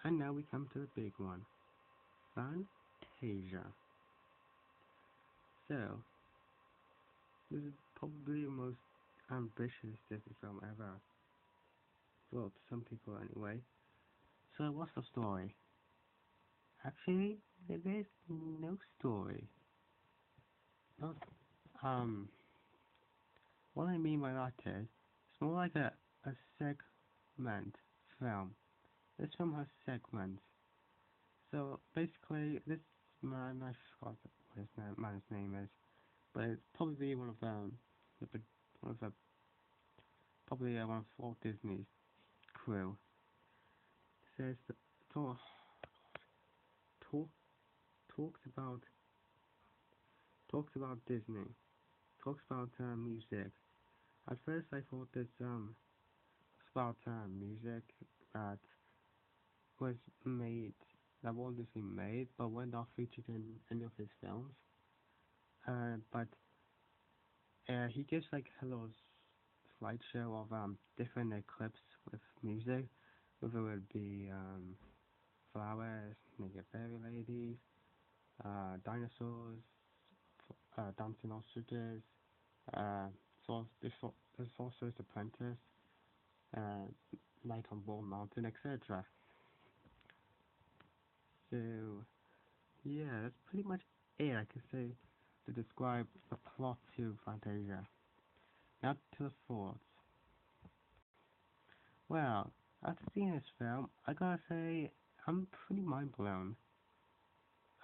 And now we come to the big one, Fantasia. So, this is probably the most ambitious Disney film ever. Well, to some people anyway. So, what's the story? Actually, there is no story. Not, um, what I mean by that is, it's more like a segment film. This film has segments. So basically, this man, I forgot what man's name is, but it's probably one of the probably one of Walt Disney's crew. Says that talk, talk talks about Disney, talks about music. At first, I thought this it's about music that was made that Walt Disney made, but were not featured in any of his films. But he gives like a little slideshow of different clips with music, whether it be flowers, naked fairy ladies, dinosaurs, dancing ostriches, the Sorcerer's Apprentice, uh, Night on Bald Mountain, etc. So yeah, that's pretty much it I can say to describe the plot to Fantasia. Now to the thoughts. Well, after seeing this film, I gotta say I'm pretty mind blown.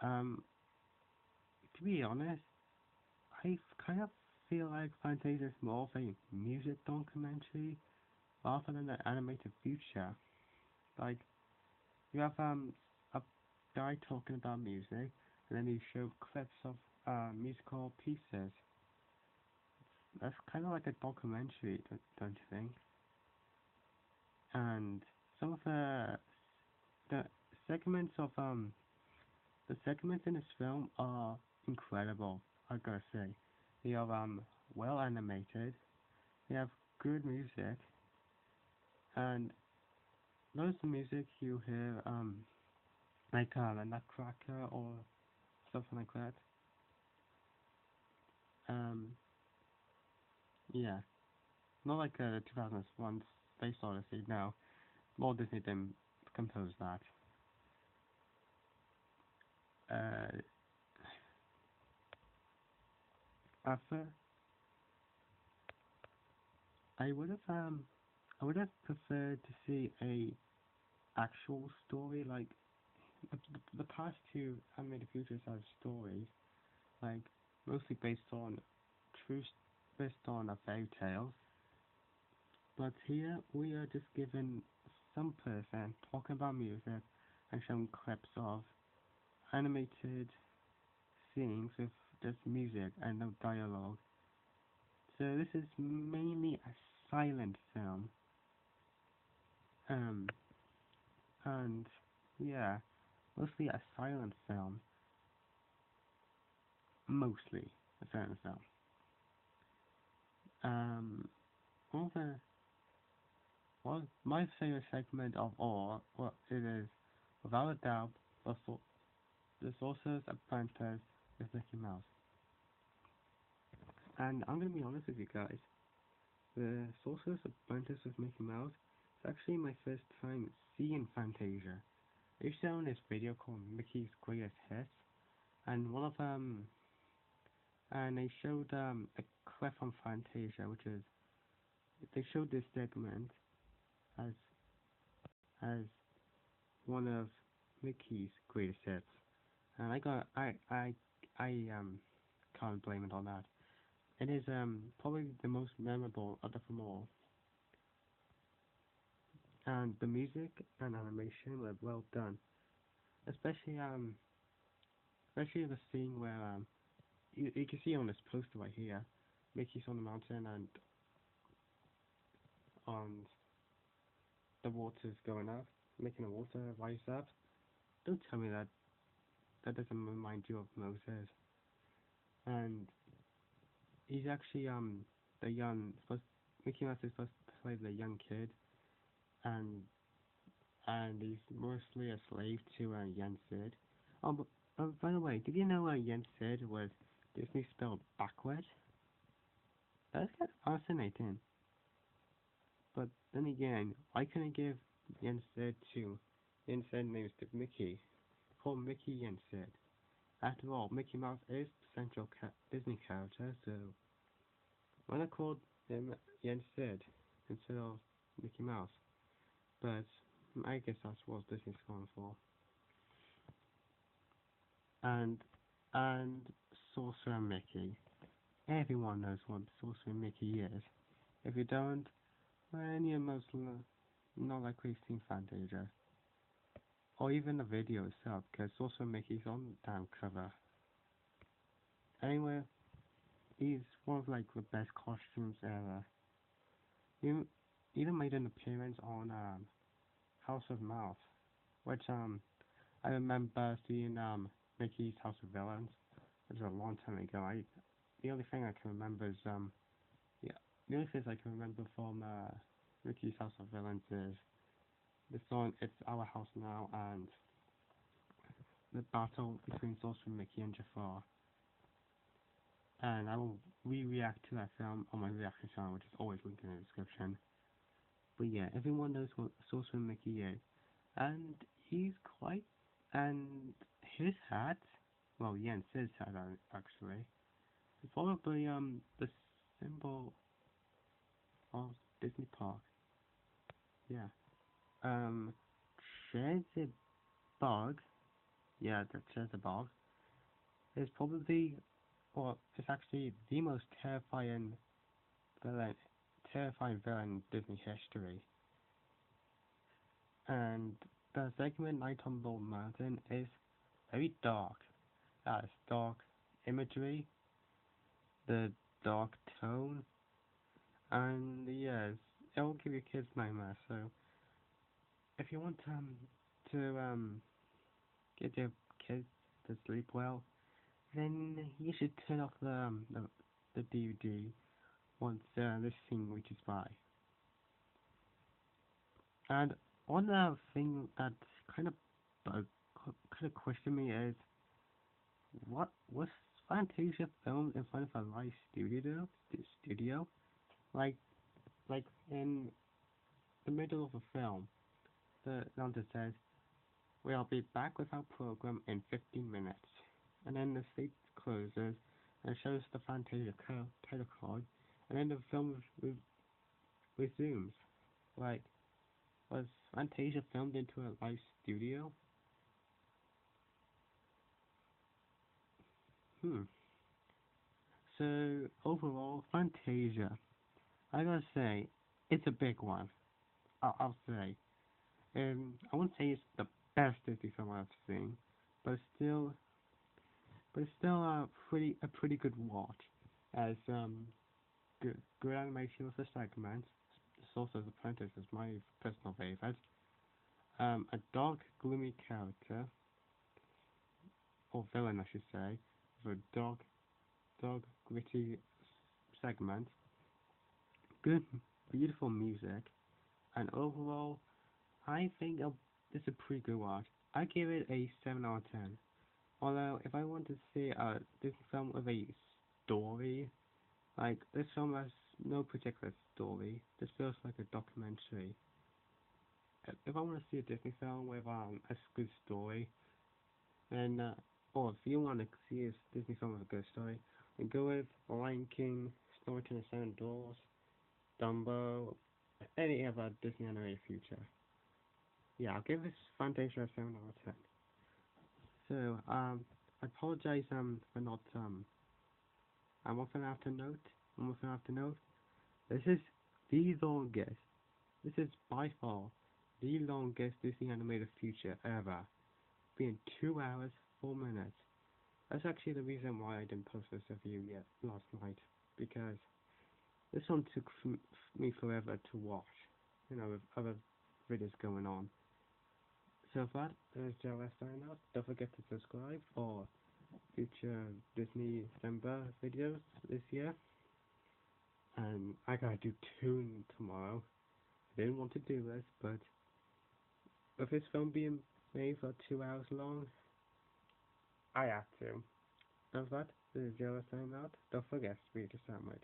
Um, to be honest, I kind of feel like Fantasia is more of a music documentary rather than an animated feature. Like you have a guy talking about music, and then you show clips of musical pieces. That's kind of like a documentary, don't you think? And some of the segments of the segments in this film are incredible. I gotta say, they are well animated. They have good music, and most of the music you hear like a Nutcracker or something like that. Um, yeah, not like the 2001 Space Odyssey. No, Walt Disney didn't compose that. Uh, after I would have preferred to see a actual story like the past two animated features have stories like mostly true based on a fairy tale, but here we are just given some person talking about music and showing clips of animated scenes with just music and no dialogue. So this is mainly a silent film. Um, and yeah, mostly a silent film. Mostly a silent film. Um, one of the my favorite segment of all, well, it is without a doubt the Sorcerer's Apprentice with Mickey Mouse. And I'm gonna be honest with you guys, the Sorcerer's Apprentice with Mickey Mouse is actually my first time seeing Fantasia. They showed this video called Mickey's Greatest Hits, and they showed a clip from Fantasia, which is they showed this segment as as one of Mickey's greatest hits, and I can't blame it on that. It is probably the most memorable of them all, and the music and animation were well done, especially especially the scene where you can see on this poster right here, Mickey's on the mountain and on the water's going up, making the water rise up. Don't tell me that doesn't remind you of Moses. And he's actually the young supposed Mickey Mouse is supposed to play the young kid, and and he's mostly a slave to Yen Sid. By the way, did you know Yen Sid was Disney spelled backwards? That's kind of fascinating. But then again, why couldn't I give Yen Sid to Yen Sid names to Mickey? Call Mickey Yen Sid. After all, Mickey Mouse is the central Disney character, so why not call him Yen Sid instead of Mickey Mouse? But I guess that's what Disney's going for. And and Sorcerer Mickey. Everyone knows what Sorcerer Mickey is. If you don't, then you're not likely seen Fantasia. Or even the video itself, because Sorcerer Mickey's on the damn cover. Anyway, he's one of like the best costumes ever. He even made an appearance on House of Mouse, which I remember seeing Mickey's House of Villains, which was a long time ago. The only thing I can remember is yeah, the only things I can remember from Mickey's House of Villains is the song "It's Our House Now" and the battle between Sorcerer Mickey and Jafar. And I will re-react to that film on my reaction channel, which is always linked in the description. But yeah, everyone knows what Sorcerer Mickey is, and he's quite. And his hat, well, Yen Sid's hat actually, is probably the symbol of Disney Park. Yeah. Um, Bog, yeah, the Bog is probably, or it's actually the most villain, terrifying villain in Disney history. And the segment Night on Bald Mountain is very dark. It's dark imagery, the dark tone, and yes, it will give you kids nightmares. So if you want to get your kids to sleep well, then you should turn off the DVD once this scene reaches by. And one thing that kind of bug, kind of questioned me is, what was Fantasia filmed in front of a live studio? Studio, like like in the middle of a film, the announcer says, "We'll be back with our program in 15 minutes," and then the stage closes and shows the Fantasia title card, and then the film resumes. Like, was Fantasia filmed into a live studio? Hmm. So overall, Fantasia, I gotta say, it's a big one. I'll say. I wouldn't say it's the best Disney film I've seen, but it's still a pretty good watch. As good animation with the segments. Sorcerer's Apprentice is my personal favorite. A dark, gloomy character, or villain, I should say, with a dark, gritty segment. Good, beautiful music, and overall, I think it's a pretty good watch. I give it a 7 out of 10. Although, if I want to see a Disney film with a story, like this film has no particular story. This feels like a documentary. If I want to see a Disney film with a good story, then or if you want to see a Disney film with a good story, then go with Lion King, Snow and the Seven Dwarfs, Dumbo, any other Disney animated feature. Yeah, I'll give this Fantasia a 7 out of 10. So, I apologize for not I'm also gonna have to note. I'm also gonna have to note. This is the longest. This is by far the longest Disney animated feature ever, being 2 hours 4 minutes. That's actually the reason why I didn't post this review yet last night, because this one took me forever to watch. With other videos going on. So for that, there's JLS signing out. Don't forget to subscribe for future DisneyCember videos this year. And I gotta do two tomorrow. I didn't want to do this, but With this film being made for 2 hours long, I had to. And with that, this is JLS signing out. Don't forget to read the sandwich.